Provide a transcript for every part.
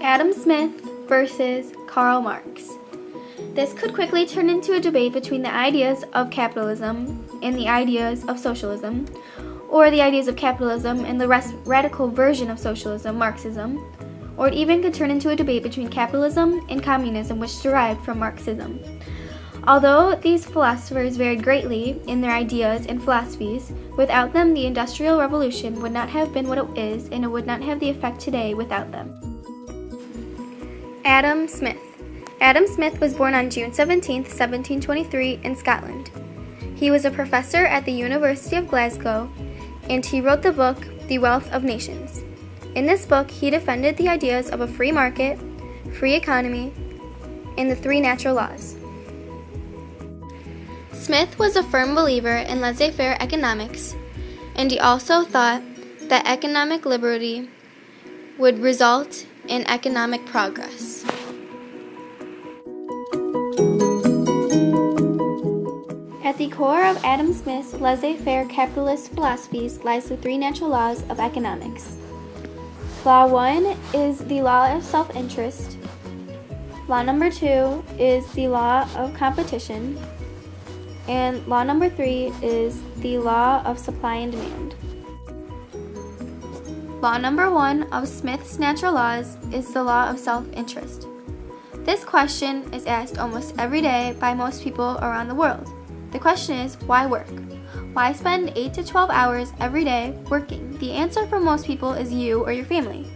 Adam Smith versus Karl Marx. This could quickly turn into a debate between the ideas of capitalism and the ideas of socialism, or the ideas of capitalism and the radical version of socialism, Marxism, or it even could turn into a debate between capitalism and communism, which derived from Marxism. Although these philosophers varied greatly in their ideas and philosophies, without them the Industrial Revolution would not have been what it is, and it would not have the effect today without them. Adam Smith. Adam Smith was born on June 17, 1723, in Scotland. He was a professor at the University of Glasgow, and he wrote the book The Wealth of Nations. In this book, he defended the ideas of a free market, free economy, and the three natural laws. Smith was a firm believer in laissez-faire economics, and he also thought that economic liberty would result in economic progress. At the core of Adam Smith's laissez-faire capitalist philosophies lies the three natural laws of economics. Law 1 is the law of self-interest. Law number 2 is the law of competition. And law number 3 is the law of supply and demand. Law number 1 of Smith's natural laws is the law of self-interest. This question is asked almost every day by most people around the world. The question is, why work? Why spend 8 to 12 hours every day working? The answer for most people is you or your family.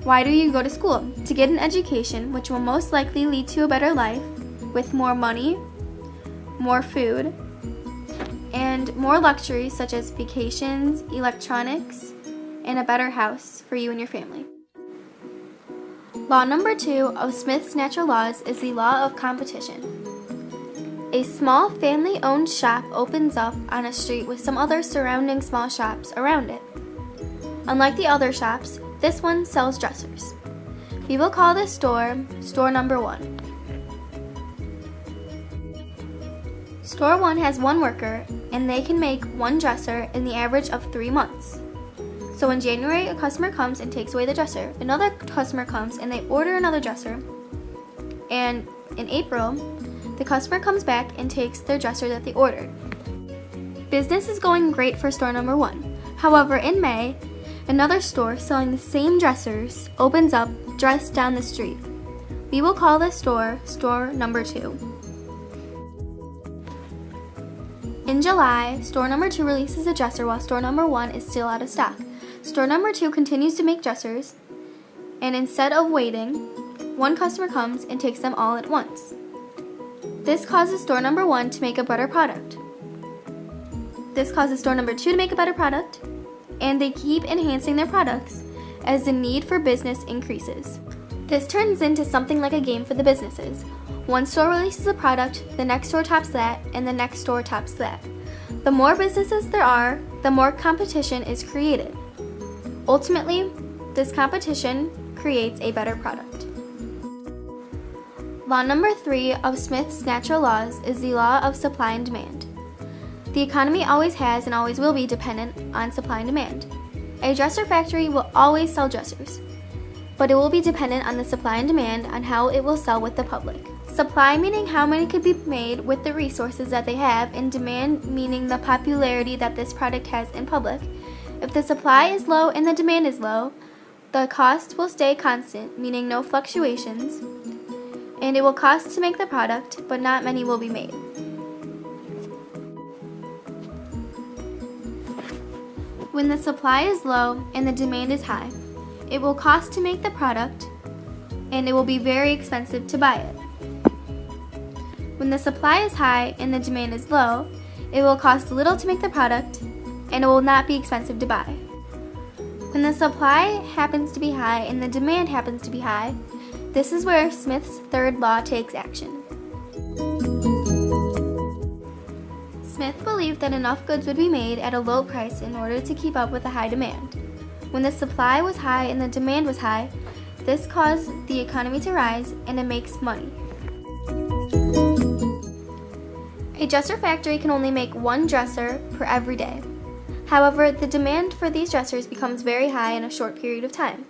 Why do you go to school? To get an education, which will most likely lead to a better life, with more money, more food, and more luxuries such as vacations, electronics, and a better house for you and your family. Law number 2 of Smith's natural laws is the law of competition. A small family-owned shop opens up on a street with some other surrounding small shops around it. Unlike the other shops, this one sells dressers. We will call this store number 1. Store 1 has one worker, and they can make one dresser in the average of 3 months. So in January, a customer comes and takes away the dresser. Another customer comes and they order another dresser. And in April, the customer comes back and takes their dresser that they ordered. Business is going great for store number 1. However, in May, another store selling the same dressers opens up just down the street. We will call this store number 2. In July, store number 2 releases a dresser while store number 1 is still out of stock. Store number 2 continues to make dressers, and instead of waiting, one customer comes and takes them all at once. This causes store number 1 to make a better product. This causes store number 2 to make a better product, and they keep enhancing their products as the need for business increases. This turns into something like a game for the businesses. One store releases a product, the next store tops that, and the next store tops that. The more businesses there are, the more competition is created. Ultimately, this competition creates a better product. Law number 3 of Smith's natural laws is the law of supply and demand. The economy always has and always will be dependent on supply and demand. A dresser factory will always sell dressers, but it will be dependent on the supply and demand on how it will sell with the public. Supply meaning how many could be made with the resources that they have, and demand meaning the popularity that this product has in public. If the supply is low and the demand is low, the cost will stay constant, meaning no fluctuations, and it will cost to make the product, but not many will be made. When the supply is low and the demand is high, it will cost to make the product, and it will be very expensive to buy it. When the supply is high and the demand is low, it will cost little to make the product, and it will not be expensive to buy. When the supply happens to be high and the demand happens to be high, this is where Smith's third law takes action. Smith believed that enough goods would be made at a low price in order to keep up with the high demand. When the supply was high and the demand was high, this caused the economy to rise, and it makes money. A dresser factory can only make one dresser per every day. However, the demand for these dressers becomes very high in a short period of time.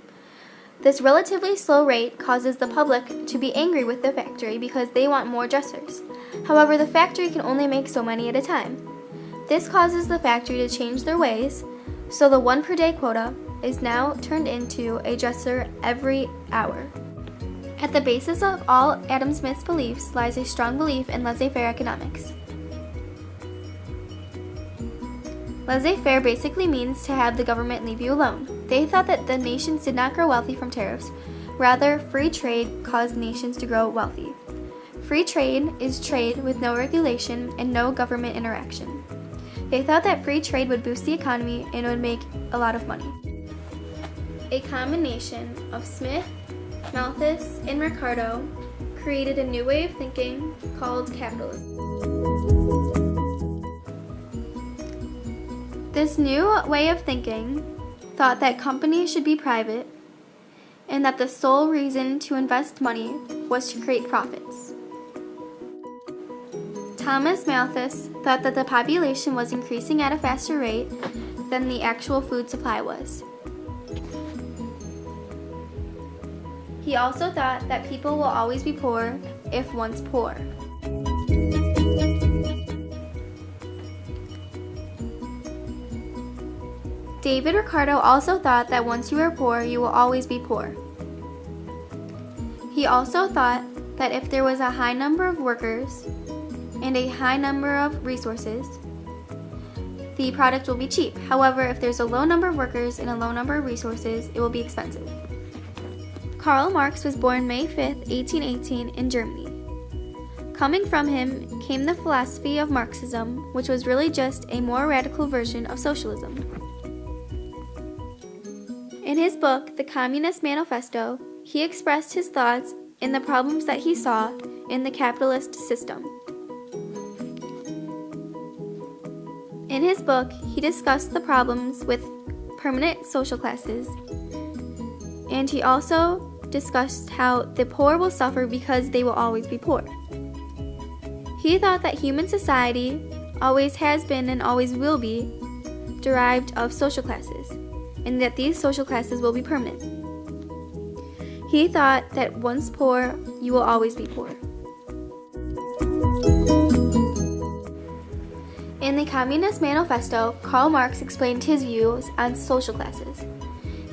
This relatively slow rate causes the public to be angry with the factory because they want more dressers. However, the factory can only make so many at a time. This causes the factory to change their ways, so the 1 per day quota is now turned into a dresser every hour. At the basis of all Adam Smith's beliefs lies a strong belief in laissez-faire economics. Laissez-faire basically means to have the government leave you alone. They thought that the nations did not grow wealthy from tariffs. Rather, free trade caused nations to grow wealthy. Free trade is trade with no regulation and no government interaction. They thought that free trade would boost the economy and would make a lot of money. A combination of Smith, Malthus, and Ricardo created a new way of thinking called capitalism. This new way of thinking thought that companies should be private and that the sole reason to invest money was to create profits. Thomas Malthus thought that the population was increasing at a faster rate than the actual food supply was. He also thought that people will always be poor if once poor. David Ricardo also thought that once you are poor, you will always be poor. He also thought that if there was a high number of workers and a high number of resources, the product will be cheap. However, if there's a low number of workers and a low number of resources, it will be expensive. Karl Marx was born May 5, 1818 in Germany. Coming from him came the philosophy of Marxism, which was really just a more radical version of socialism. In his book, The Communist Manifesto, he expressed his thoughts in the problems that he saw in the capitalist system. In his book, he discussed the problems with permanent social classes, and he also discussed how the poor will suffer because they will always be poor. He thought that human society always has been and always will be derived of social classes, and that these social classes will be permanent. He thought that once poor, you will always be poor. In the Communist Manifesto, Karl Marx explained his views on social classes.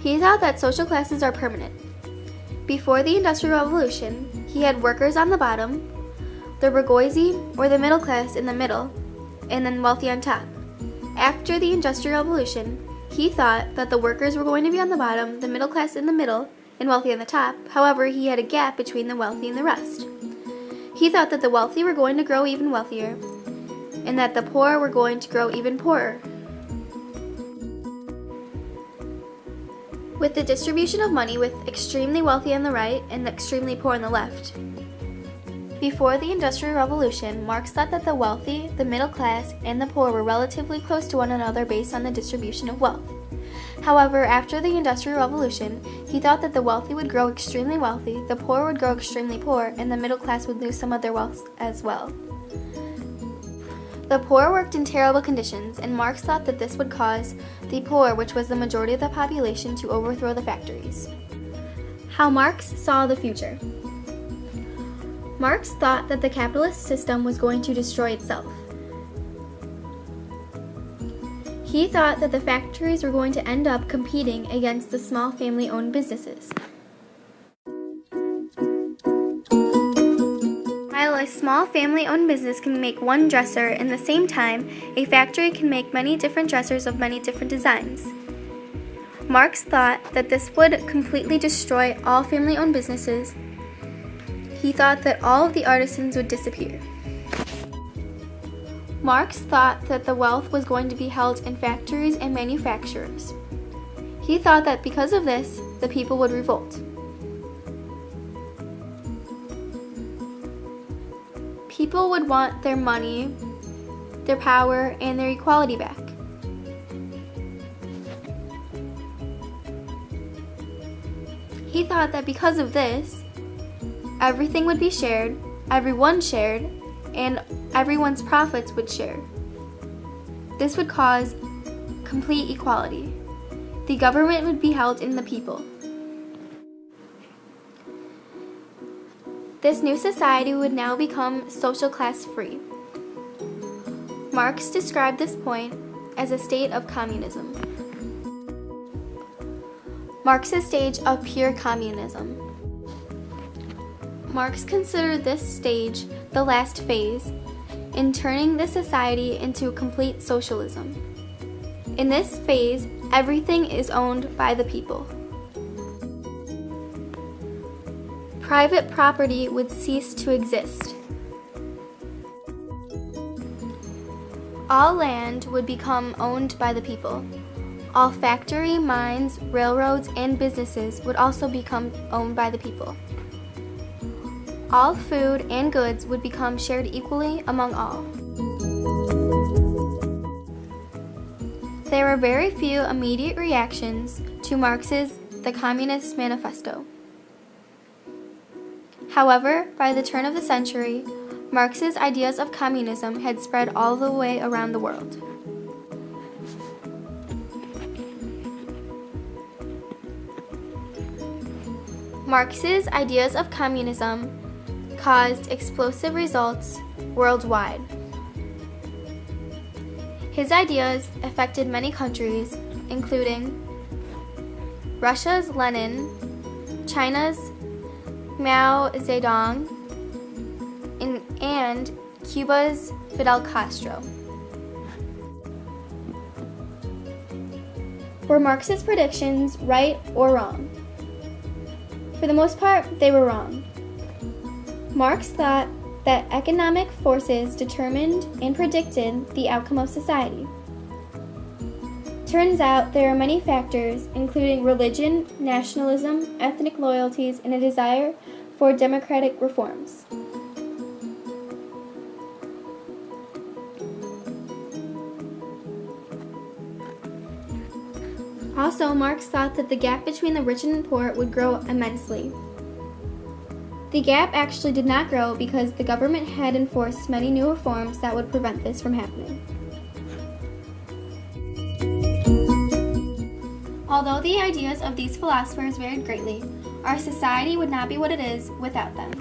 He thought that social classes are permanent. Before the Industrial Revolution, he had workers on the bottom, the bourgeoisie or the middle class in the middle, and then wealthy on top. After the Industrial Revolution, he thought that the workers were going to be on the bottom, the middle class in the middle, and wealthy on the top. However, he had a gap between the wealthy and the rest. He thought that the wealthy were going to grow even wealthier, and that the poor were going to grow even poorer. With the distribution of money with extremely wealthy on the right and extremely poor on the left. Before the Industrial Revolution, Marx thought that the wealthy, the middle class, and the poor were relatively close to one another based on the distribution of wealth. However, after the Industrial Revolution, he thought that the wealthy would grow extremely wealthy, the poor would grow extremely poor, and the middle class would lose some of their wealth as well. The poor worked in terrible conditions, and Marx thought that this would cause the poor, which was the majority of the population, to overthrow the factories. How Marx saw the future. Marx thought that the capitalist system was going to destroy itself. He thought that the factories were going to end up competing against the small family-owned businesses. While a small family-owned business can make one dresser, in the same time, a factory can make many different dressers of many different designs. Marx thought that this would completely destroy all family-owned businesses. He thought that all of the artisans would disappear. Marx thought that the wealth was going to be held in factories and manufacturers. He thought that because of this, the people would revolt. People would want their money, their power, and their equality back. He thought that because of this, everything would be shared, everyone shared, and everyone's profits would share. This would cause complete equality. The government would be held in the people. This new society would now become social class free. Marx described this point as a state of communism. Marx's stage of pure communism. Marx considered this stage the last phase in turning the society into complete socialism. In this phase, everything is owned by the people. Private property would cease to exist. All land would become owned by the people. All factory, mines, railroads, and businesses would also become owned by the people. All food and goods would become shared equally among all. There were very few immediate reactions to Marx's The Communist Manifesto. However, by the turn of the century, Marx's ideas of communism had spread all the way around the world. Marx's ideas of communism caused explosive results worldwide. His ideas affected many countries, including Russia's Lenin, China's Mao Zedong, and Cuba's Fidel Castro. Were Marx's predictions right or wrong? For the most part, they were wrong. Marx thought that economic forces determined and predicted the outcome of society. Turns out there are many factors, including religion, nationalism, ethnic loyalties, and a desire for democratic reforms. Also, Marx thought that the gap between the rich and poor would grow immensely. The gap actually did not grow because the government had enforced many new reforms that would prevent this from happening. Although the ideas of these philosophers varied greatly, our society would not be what it is without them.